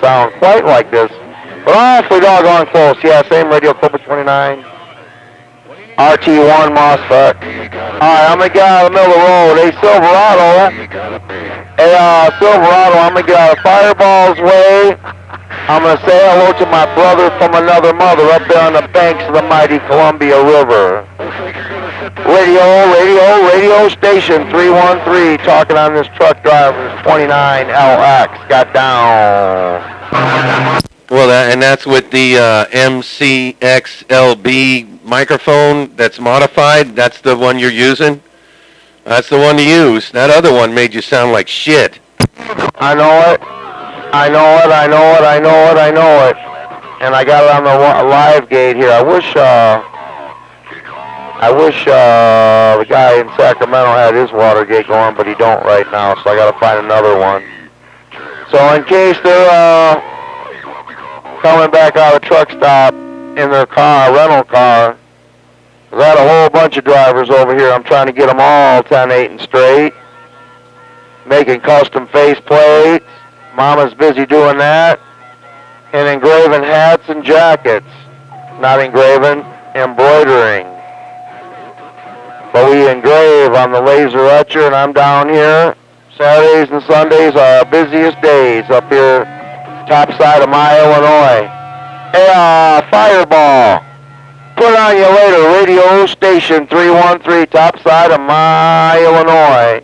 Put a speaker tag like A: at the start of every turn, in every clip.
A: sound quite like this, but awfully doggone close. Yeah, same radio, Cobra 29. RT1 MOSFET. Alright, I'm gonna get out of the middle of the road. Hey, Silverado. Hey, Silverado, I'm gonna get out of Fireball's way. I'm gonna say hello to my brother from another mother up there on the banks of the mighty Columbia River. Radio station 313, talking on this truck driver's 29LX. Got down.
B: Well, and that's with the MCXLB microphone that's modified. That's the one you're using? That's the one to use. That other one made you sound like shit.
A: I know it. And I got it on the live gate here. I wish the guy in Sacramento had his water gate going, but he don't right now, so I got to find another one. So in case they're coming back out of the truck stop in their car, rental car, I got a whole bunch of drivers over here. I'm trying to get them all 10, 8, and straight, making custom face plates. Mama's busy doing that, and engraving hats and jackets. Not engraving, embroidering. But we engrave on the laser etcher, and I'm down here. Saturdays and Sundays are our busiest days up here, top side of my Illinois. Hey, Fireball, put on you later, radio station 313, top side of my Illinois.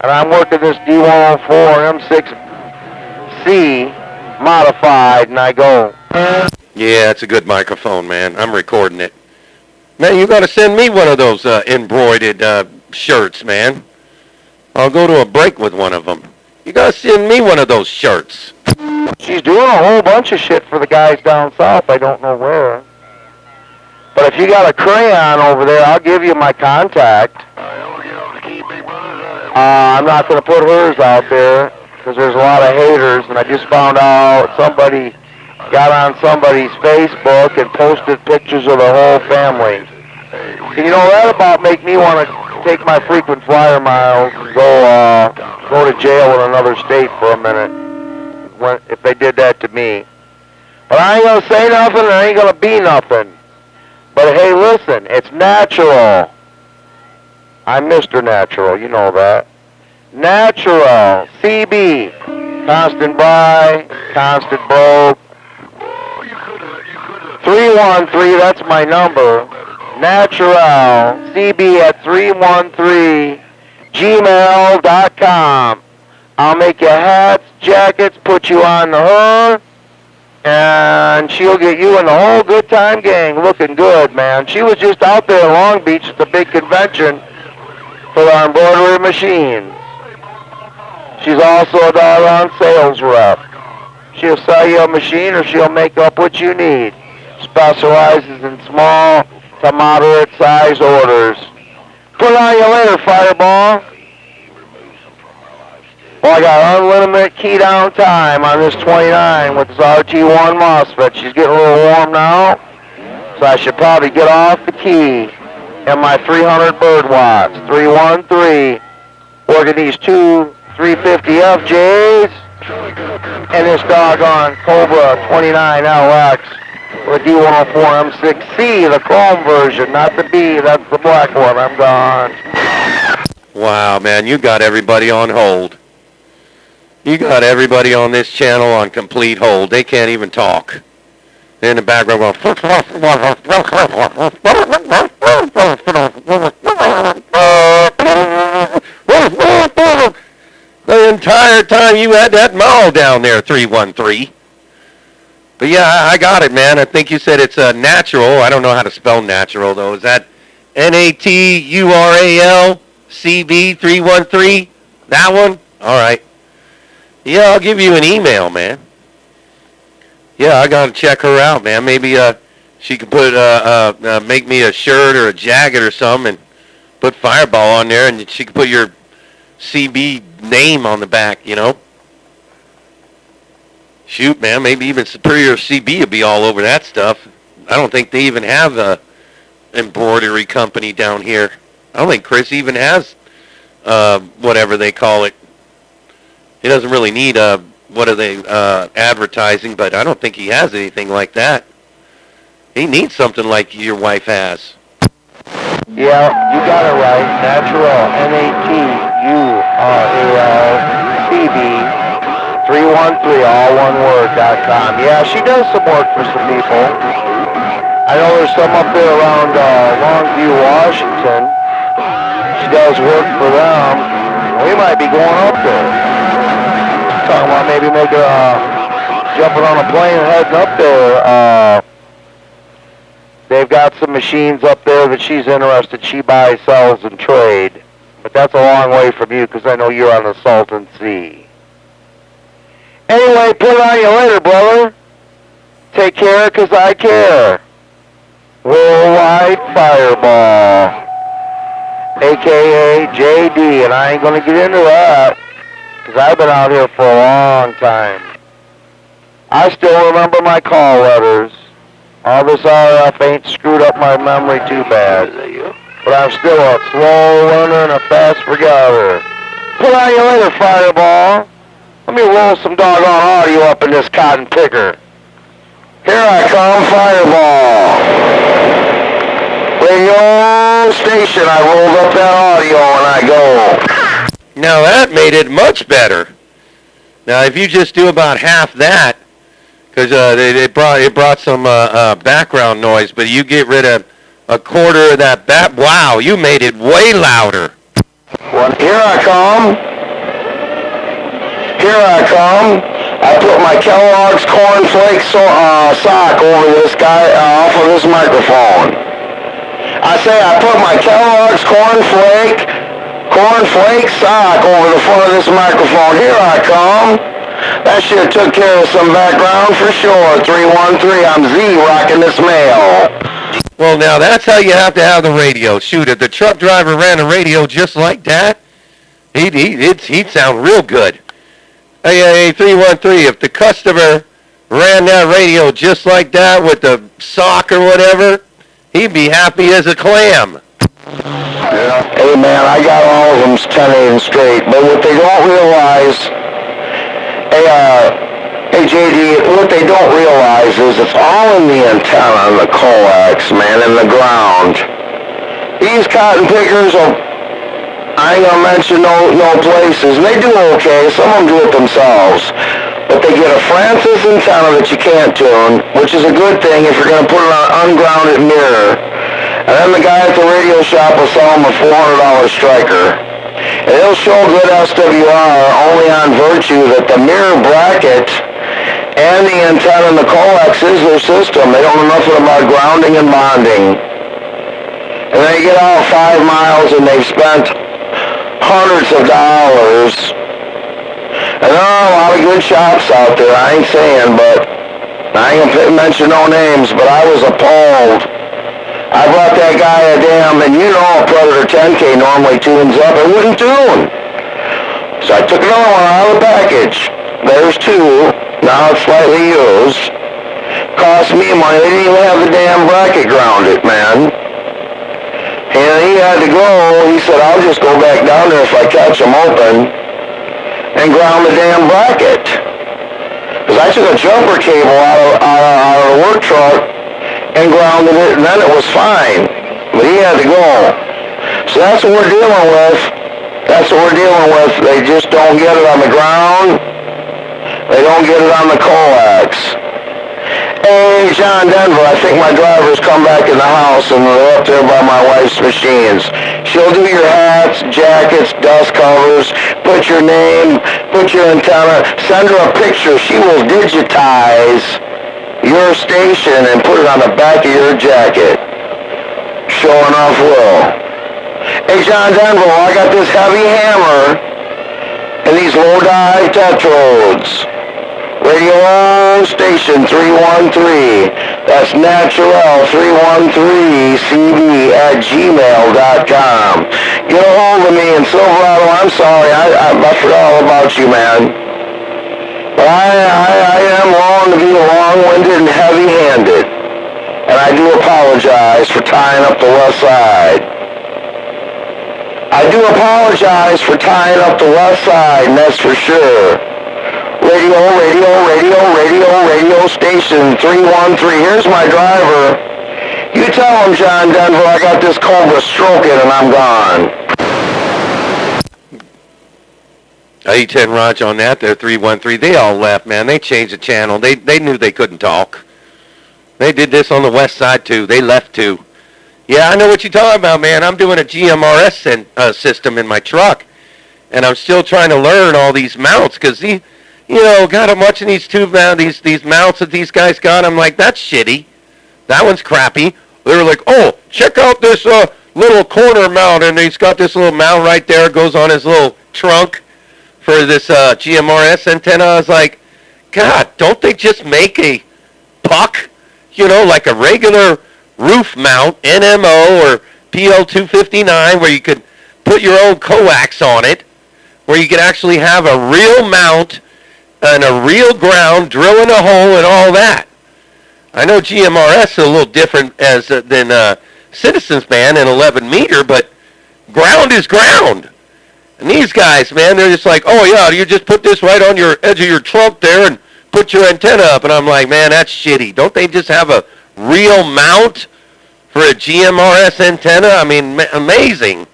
A: And I'm working this D104 M6C modified, and I go.
B: Yeah, it's a good microphone, man. I'm recording it. Man, you got to send me one of those embroidered shirts, man. I'll go to a break with one of them. You got to send me one of those shirts.
A: She's doing a whole bunch of shit for the guys down south. I don't know where. But if you got a crayon over there, I'll give you my contact. I'm not going to put hers out there because there's a lot of haters, and I just found out somebody got on somebody's Facebook and posted pictures of the whole family. And you know, that about make me want to take my frequent flyer miles and go to jail in another state for a minute if they did that to me. But I ain't going to say nothing, and I ain't going to be nothing. But hey, listen, it's natural. I'm Mr. Natural, you know that. Natural, CB, constant buy, constant broke. 313, that's my number. Natural, CB at 313gmail.com. I'll make you hats, jackets, put you on to her, and she'll get you and the whole good time gang looking good, man. She was just out there in Long Beach at the big convention for our embroidery machines. She's also a doggone sales rep. She'll sell you a machine or she'll make up what you need. Specializes in small to moderate size orders. Put on you later, Fireball. Well, I got unlimited key down time on this 29 with this RT1 MOSFET. She's getting a little warm now, so I should probably get off the key and my 300 bird watts. 313, working these two 350 FJs and this doggone Cobra 29LX with D104 M6C, the chrome version, not the B, that's the black one. I'm gone.
B: Wow, man, you got everybody on hold. You got everybody on this channel on complete hold. They can't even talk. They're in the background going... The entire time you had that mall down there, 313. But yeah, I got it, man. I think you said it's natural. I don't know how to spell natural, though. Is that NATURALCB313? That one? All right. Yeah, I'll give you an email, man. Yeah, I got to check her out, man. Maybe she could put make me a shirt or a jacket or something and put Fireball on there, and she could put your CB name on the back, you know. Shoot, man, maybe even Superior CB would be all over that stuff. I don't think they even have a embroidery company down here. I don't think Chris even has whatever they call it. He doesn't really need what are they advertising, but I don't think he has anything like that. He needs something like your wife has.
A: Yeah, you got it right. Natural, NATURALCB 313, all one word.com. Yeah, she does some work for some people. I know there's some up there around Longview, Washington. She does work for them. We might be going up there. Talking about maybe jumping on a plane and heading up there. They've got some machines up there that she's interested. She buys, sells, and trade. But that's a long way from you because I know you're on the Salton Sea. Anyway, put it on you later, brother. Take care because I care. Worldwide Fireball, a.k.a. JD, and I ain't going to get into that because I've been out here for a long time. I still remember my call letters. All this RF ain't screwed up my memory too bad. But I'm still a slow learner and a fast forgetter. Put on you later, Fireball. Let me roll some doggone audio up in this cotton picker. Here I come, Fireball. Radio station, I rolled up that audio and I go.
B: Now that made it much better. Now if you just do about half that, because it brought some background noise, but you get rid of a quarter of that wow, you made it way louder.
A: Well, here I come. Here I come. I put my Kellogg's Cornflake sock over this guy off of this microphone. I say I put my Kellogg's Cornflake sock over the front of this microphone. Here I come. That shit took care of some background for sure. 313, I'm Z rocking this mail.
B: Well, now that's how you have to have the radio. Shoot, if the truck driver ran a radio just like that, he'd sound real good. Hey, 313, if the customer ran that radio just like that with the sock or whatever, he'd be happy as a clam.
A: Yeah. Hey, man, I got all of them 10 straight, but what they don't realize, hey, JD, what they don't realize is it's all in the antenna and the coax, man, in the ground. These cotton pickers are, I ain't gonna mention no places, and they do okay, some of them do it themselves, but they get a Francis antenna that you can't tune, which is a good thing if you're gonna put it on an ungrounded mirror, and then the guy at the radio shop will sell them a $400 striker. And it'll show good SWR only on virtue that the mirror bracket and the antenna and the coax is their system. They don't know nothing about grounding and bonding. And they get out 5 miles and they've spent hundreds of dollars. And there are a lot of good shops out there, I ain't saying, but I ain't gonna mention no names, but I was appalled. I brought that guy a damn, and you know a Predator 10K normally tunes up. It wouldn't tune. So I took another one out of the package. There's 2. Now it's slightly used. Cost me money. They didn't even have the damn bracket grounded, man. And he had to go. He said, I'll just go back down there if I catch them open and ground the damn bracket. Because I took a jumper cable out of the work truck and grounded it, and then it was fine. But he had to go. So that's what we're dealing with. That's what we're dealing with. They just don't get it on the ground. They don't get it on the coax. Hey, John Denver, I think my driver's come back in the house and they're up there by my wife's machines. She'll do your hats, jackets, dust covers, put your name, put your antenna, send her a picture. She will digitize your station and put it on the back of your jacket. Sure enough will. Hey, John Denver, I got this heavy hammer and these low dive tetrodes. Radio station 313. That's natural 313cb at gmail.com. Get a hold of me in Silverado. I'm sorry, I forgot all about you, man. But I am wrong to be long-winded and heavy-handed. And I do apologize for tying up the west side. I do apologize for tying up the west side, and that's for sure. Radio station 313. Here's my driver. You tell him, John Denver, I got this Cobra stroking and I'm gone.
B: A10 Raj on that there, 313. They all left, man. They changed the channel. They knew they couldn't talk. They did this on the west side, too. They left, too. Yeah, I know what you're talking about, man. I'm doing a GMRS system in my truck, and I'm still trying to learn all these mounts, because, God, I'm watching these these mounts that these guys got. I'm like, that's shitty. That one's crappy. They were like, oh, check out this little corner mount, and he's got this little mount right there. It goes on his little trunk for this GMRS antenna. I was like, God, don't they just make a puck, like a regular roof mount, NMO or PL259, where you could put your own coax on it, where you could actually have a real mount and a real ground, drilling a hole and all that. I know GMRS is a little different than Citizens Band and 11 meter, but ground is ground. And these guys, man, they're just like, oh yeah, you just put this right on your edge of your trunk there and put your antenna up. And I'm like, man, that's shitty. Don't they just have a real mount for a GMRS antenna? I mean, amazing.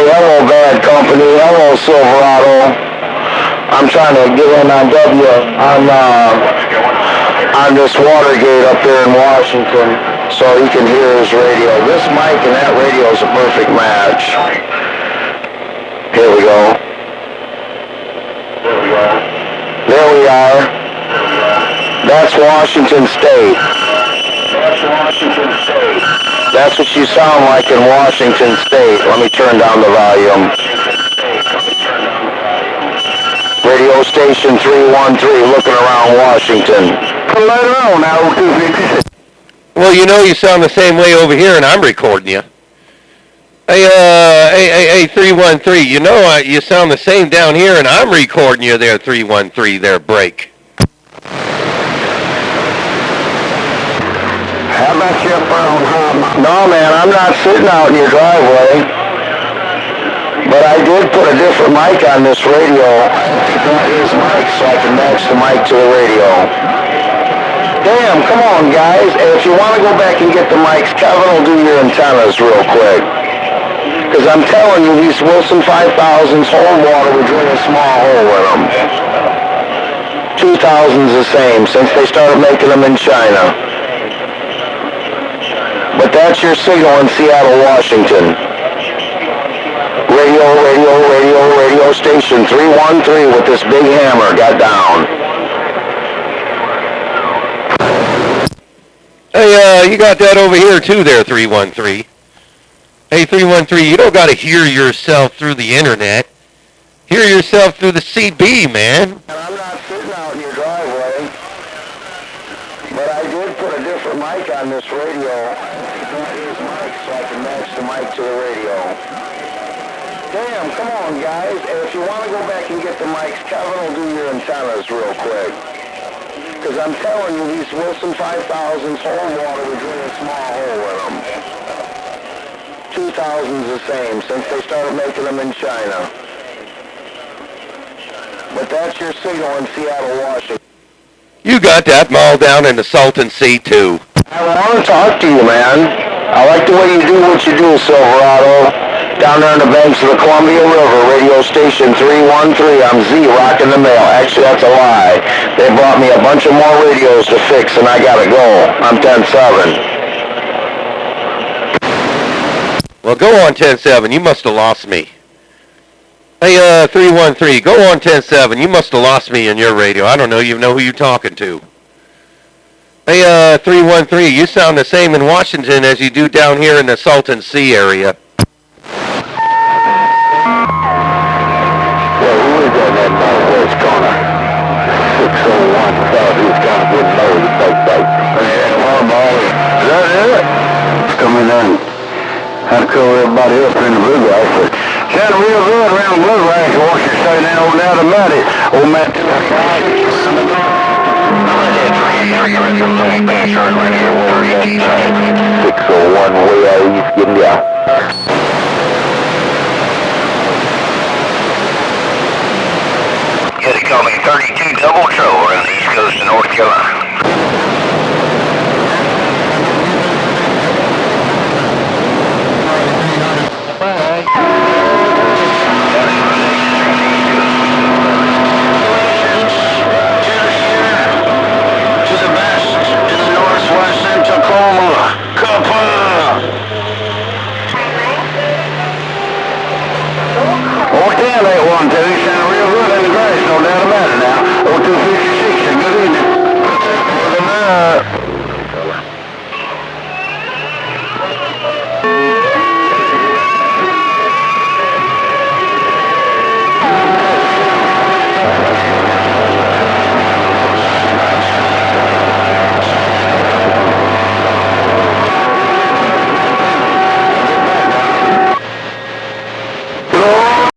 A: Hello, Bad Company. Hello, Silverado. I'm trying to get in on on this Watergate up there in Washington so he can hear his radio. This mic and that radio is a perfect match. Here we go. There we are. That's Washington State. That's what you sound like in Washington State. Let me turn down the volume. Radio station 313, looking around Washington. Come later on now, 256.
B: Well, you sound the same way over here, and I'm recording you. Hey, 313, you sound the same down here, and I'm recording you there, 313, there, break.
A: How about you up around home? No, man, I'm not sitting out in your driveway. But I did put a different mic on this radio. I got his mic so I can match the mic to the radio. Damn, come on, guys. If you want to go back and get the mics, Kevin will do your antennas real quick. Because I'm telling you, these Wilson 5000s hold water. We're drilling a small hole in them. 2000's the same since they started making them in China. But that's your signal in Seattle, Washington. Radio station 313 with this big hammer got down.
B: Hey, you got that over here too there, 313. Hey, 313, you don't got to hear yourself through the internet. Hear yourself through the CB, man.
A: And I'm not sitting out in your driveway, but I did put a different mic on this radio. I got his mic so I can match the mic to the radio. Damn, come on, guys. If you want to go back and get the mics, Kevin will do your antennas real quick. Because I'm telling you, these Wilson 5000s hold water. We're drilling a small hole in them. 2000's the same since they started making them in China. But that's your signal in Seattle, Washington.
B: You got that all down in the Salton Sea, too.
A: I want to talk to you, man. I like the way you do what you do, Silverado. Down there on the banks of the Columbia River, radio station 313. I'm Z, rocking the mail. Actually, that's a lie. They brought me a bunch of more radios to fix, and I gotta go. I'm 10-7.
B: Well, go on 10-7. You must have lost me. Hey, 313, go on 10-7. You must have lost me in your radio. I don't know. You know who you're talking to. Hey, 313, you sound the same in Washington as you do down here in the Salton Sea area.
A: Coming in. Had to call everybody up in the blue guy for Sounded real good around Blue Ridge, Washington State, and then over down to Muddy. Old Matt. 601 way east, getting ya. Yeah, they call me 32 double trouble around the east coast of North Carolina.